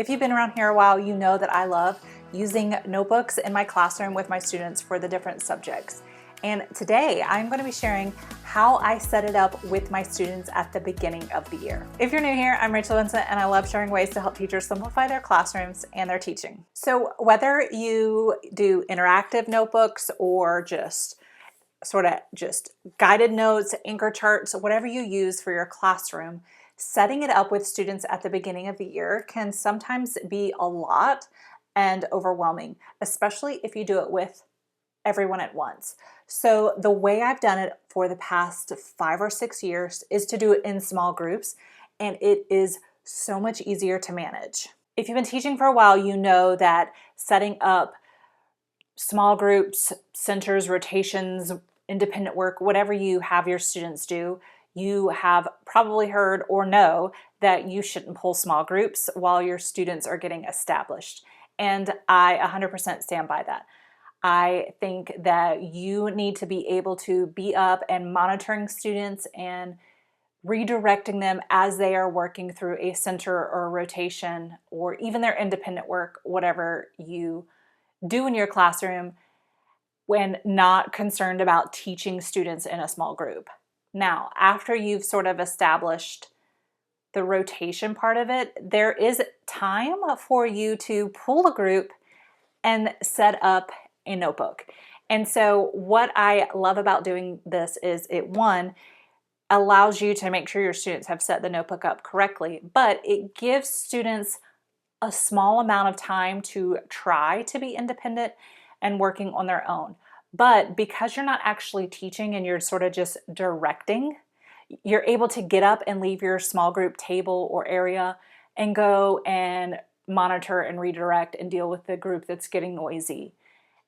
If you've been around here a while, you know that I love using notebooks in my classroom with my students for the different subjects. And today I'm going to be sharing how I set it up with my students at the beginning of the year. If you're new here, I'm Rachel Vincent and I love sharing ways to help teachers simplify their classrooms and their teaching. So whether you do interactive notebooks or just guided notes, anchor charts, whatever you use for your classroom, setting it up with students at the beginning of the year can sometimes be a lot and overwhelming, especially if you do it with everyone at once. So the way I've done it for the past 5 or 6 years is to do it in small groups, and it is so much easier to manage. If you've been teaching for a while, you know that setting up small groups, centers, rotations, independent work, whatever you have your students do, you have probably heard or know that you shouldn't pull small groups while your students are getting established. And I 100% stand by that. I think that you need to be able to be up and monitoring students and redirecting them as they are working through a center or a rotation or even their independent work, whatever you do in your classroom, when not concerned about teaching students in a small group. Now, after you've sort of established the rotation part of it, there is time for you to pull a group and set up a notebook. And so what I love about doing this is it, one, allows you to make sure your students have set the notebook up correctly, but it gives students a small amount of time to try to be independent and working on their own. But because you're not actually teaching and you're sort of just directing, you're able to get up and leave your small group table or area and go and monitor and redirect and deal with the group that's getting noisy.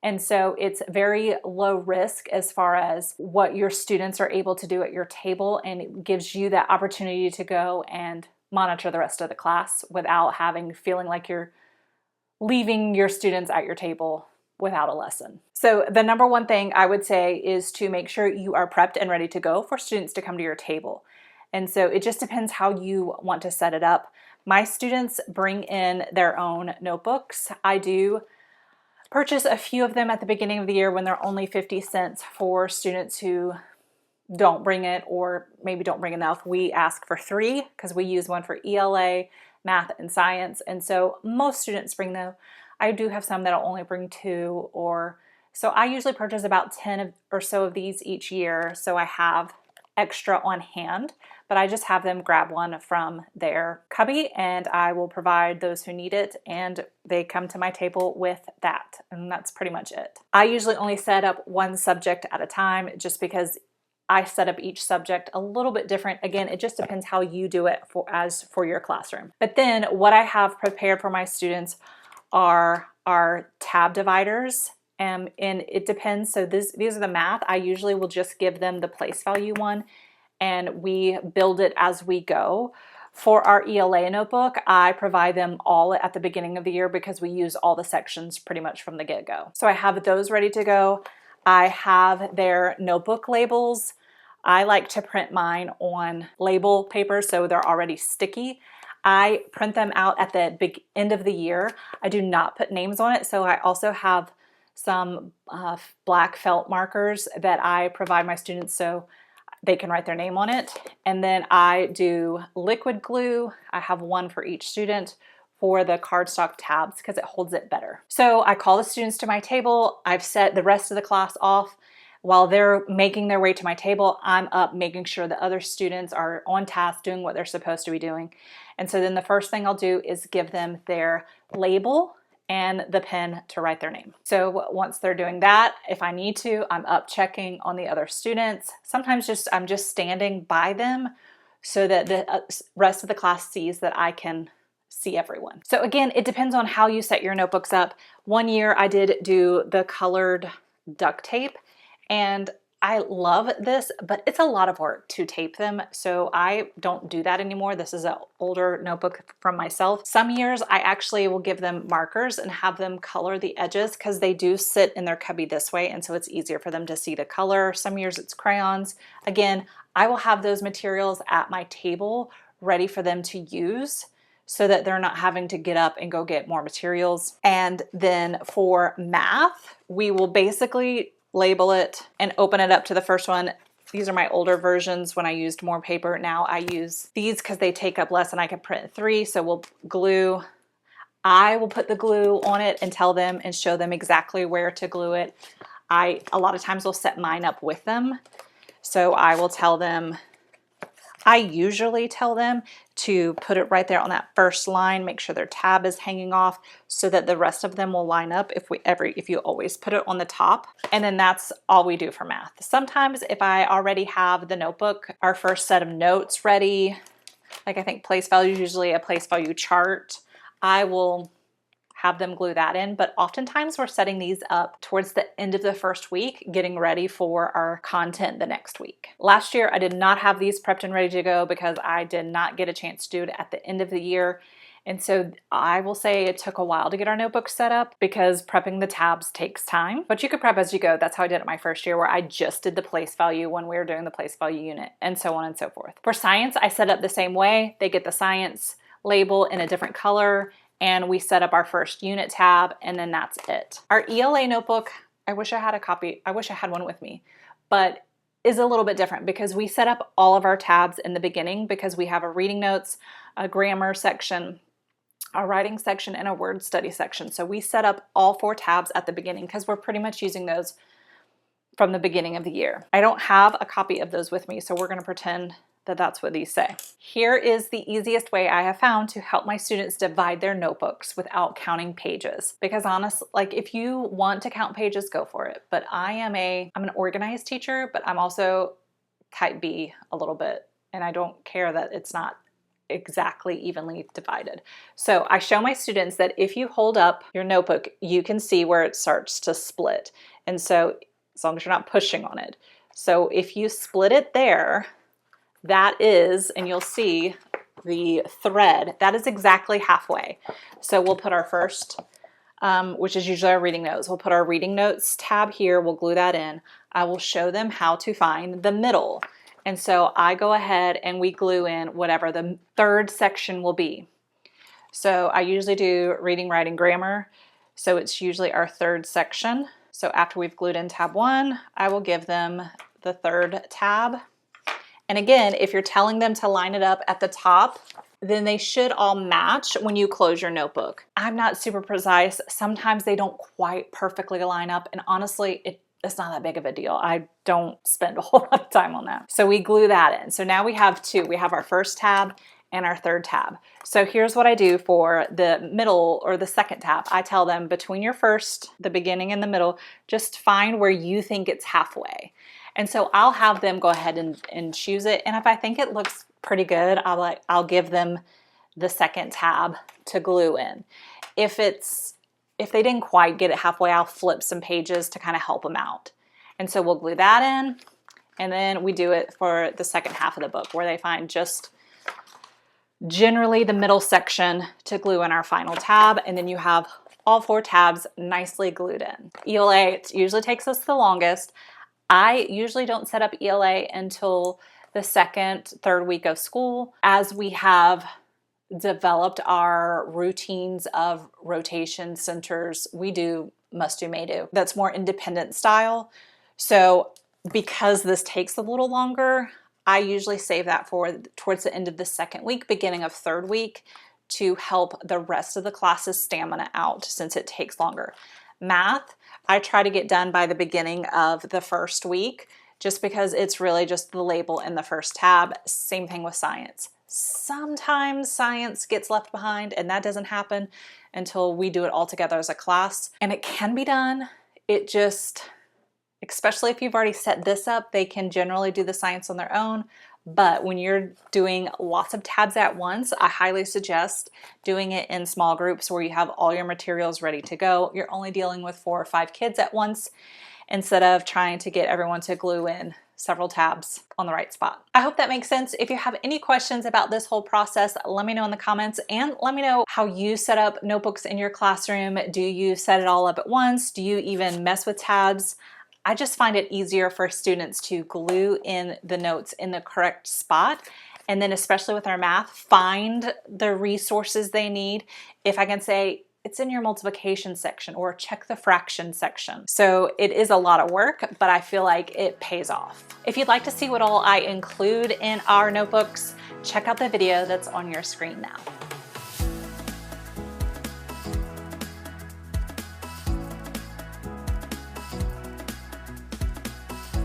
And so it's very low risk as far as what your students are able to do at your table, and it gives you that opportunity to go and monitor the rest of the class without feeling like you're leaving your students at your table without a lesson. So the number one thing I would say is to make sure you are prepped and ready to go for students to come to your table. And so it just depends how you want to set it up. My students bring in their own notebooks. I do purchase a few of them at the beginning of the year when they're only 50 cents for students who don't bring it or maybe don't bring enough. We ask for 3 because we use one for ELA, math, and science. And so most students bring them. I do have some that'll only bring 2, or so I usually purchase about 10 or so of these each year, so I have extra on hand, but I just have them grab one from their cubby and I will provide those who need it, and they come to my table with that, and that's pretty much it. I usually only set up one subject at a time just because I set up each subject a little bit different. Again, it just depends how you do it for your classroom. But then what I have prepared for my students are our tab dividers, and it depends. So these are the math. I usually will just give them the place value one, and we build it as we go. For our ELA notebook, I provide them all at the beginning of the year because we use all the sections pretty much from the get-go. So I have those ready to go. I have their notebook labels. I like to print mine on label paper so they're already sticky. I print them out at the big end of the year. I do not put names on it, so I also have some black felt markers that I provide my students so they can write their name on it. And then I do liquid glue. I have one for each student for the cardstock tabs because it holds it better. So I call the students to my table. I've set the rest of the class off. While they're making their way to my table, I'm up making sure the other students are on task doing what they're supposed to be doing. And so then the first thing I'll do is give them their label and the pen to write their name. So once they're doing that, if I need to, I'm up checking on the other students. Sometimes I'm just standing by them so that the rest of the class sees that I can see everyone. So again, it depends on how you set your notebooks up. One year I did do the colored duct tape, and I love this, but it's a lot of work to tape them, so I don't do that anymore. This is an older notebook from myself. Some years I actually will give them markers and have them color the edges because they do sit in their cubby this way, and so it's easier for them to see the color. Some years it's crayons. Again, I will have those materials at my table ready for them to use so that they're not having to get up and go get more materials. And then for math, we will basically label it and open it up to the first one. These are my older versions when I used more paper. Now I use these because they take up less and I can print 3. So we'll glue. I will put the glue on it and tell them and show them exactly where to glue it. A lot of times will set mine up with them. So I will tell them, I usually tell them to put it right there on that first line, make sure their tab is hanging off so that the rest of them will line up if you always put it on the top. And then that's all we do for math. Sometimes if I already have the notebook, our first set of notes ready, like I think place value is usually a place value chart, I will have them glue that in, but oftentimes we're setting these up towards the end of the first week, getting ready for our content the next week. Last year, I did not have these prepped and ready to go because I did not get a chance to do it at the end of the year. And so I will say it took a while to get our notebooks set up because prepping the tabs takes time, but you could prep as you go. That's how I did it my first year, where I just did the place value when we were doing the place value unit, and so on and so forth. For science, I set up the same way. They get the science label in a different color, and we set up our first unit tab, and then that's it. Our ELA notebook, I wish I had a copy. I wish I had one with me, but is a little bit different because we set up all of our tabs in the beginning because we have a reading notes, a grammar section, a writing section, and a word study section. So we set up all 4 tabs at the beginning because we're pretty much using those from the beginning of the year. I don't have a copy of those with me, so we're going to pretend that that's what these say. Here is the easiest way I have found to help my students divide their notebooks without counting pages. Because honestly, like if you want to count pages, go for it. But I'm an organized teacher, but I'm also type B a little bit. And I don't care that it's not exactly evenly divided. So I show my students that if you hold up your notebook, you can see where it starts to split. And so as long as you're not pushing on it. So if you split it there, that is, and you'll see the thread, that is exactly halfway. So we'll put our first, which is usually our reading notes. We'll put our reading notes tab here. We'll glue that in. I will show them how to find the middle. And so I go ahead and we glue in whatever the third section will be. So I usually do reading, writing, grammar. So it's usually our third section. So after we've glued in tab 1, I will give them the third tab. And again, if you're telling them to line it up at the top, then they should all match when you close your notebook. I'm not super precise. Sometimes they don't quite perfectly line up. And honestly, it's not that big of a deal. I don't spend a whole lot of time on that. So we glue that in. So now we have 2. We have our first tab and our third tab. So here's what I do for the middle or the second tab. I tell them between your first, the beginning and the middle, just find where you think it's halfway. And so I'll have them go ahead and choose it. And if I think it looks pretty good, I'll give them the second tab to glue in. If they didn't quite get it halfway, I'll flip some pages to kind of help them out. And so we'll glue that in, and then we do it for the second half of the book where they find just generally the middle section to glue in our final tab, and then you have all 4 tabs nicely glued in. ELA, it usually takes us the longest. I usually don't set up ELA until the second, third week of school, as we have developed our routines of rotation centers. We do must do, may do. That's more independent style. So because this takes a little longer, I usually save that for towards the end of the second week, beginning of third week, to help the rest of the class's stamina out since it takes longer. Math, I try to get done by the beginning of the first week just because it's really just the label in the first tab. Same thing with science. Sometimes science gets left behind, and that doesn't happen until we do it all together as a class. And it can be done. It just, especially if you've already set this up, they can generally do the science on their own. But when you're doing lots of tabs at once, I highly suggest doing it in small groups where you have all your materials ready to go. You're only dealing with 4 or 5 kids at once instead of trying to get everyone to glue in several tabs on the right spot. I hope that makes sense. If you have any questions about this whole process, let me know in the comments, and let me know how you set up notebooks in your classroom. Do you set it all up at once? Do you even mess with tabs? I just find it easier for students to glue in the notes in the correct spot And then especially with our math, find the resources they need. If I can say, it's in your multiplication section, or check the fraction section. So it is a lot of work, but I feel like it pays off. If you'd like to see what all I include in our notebooks, check out the video that's on your screen now.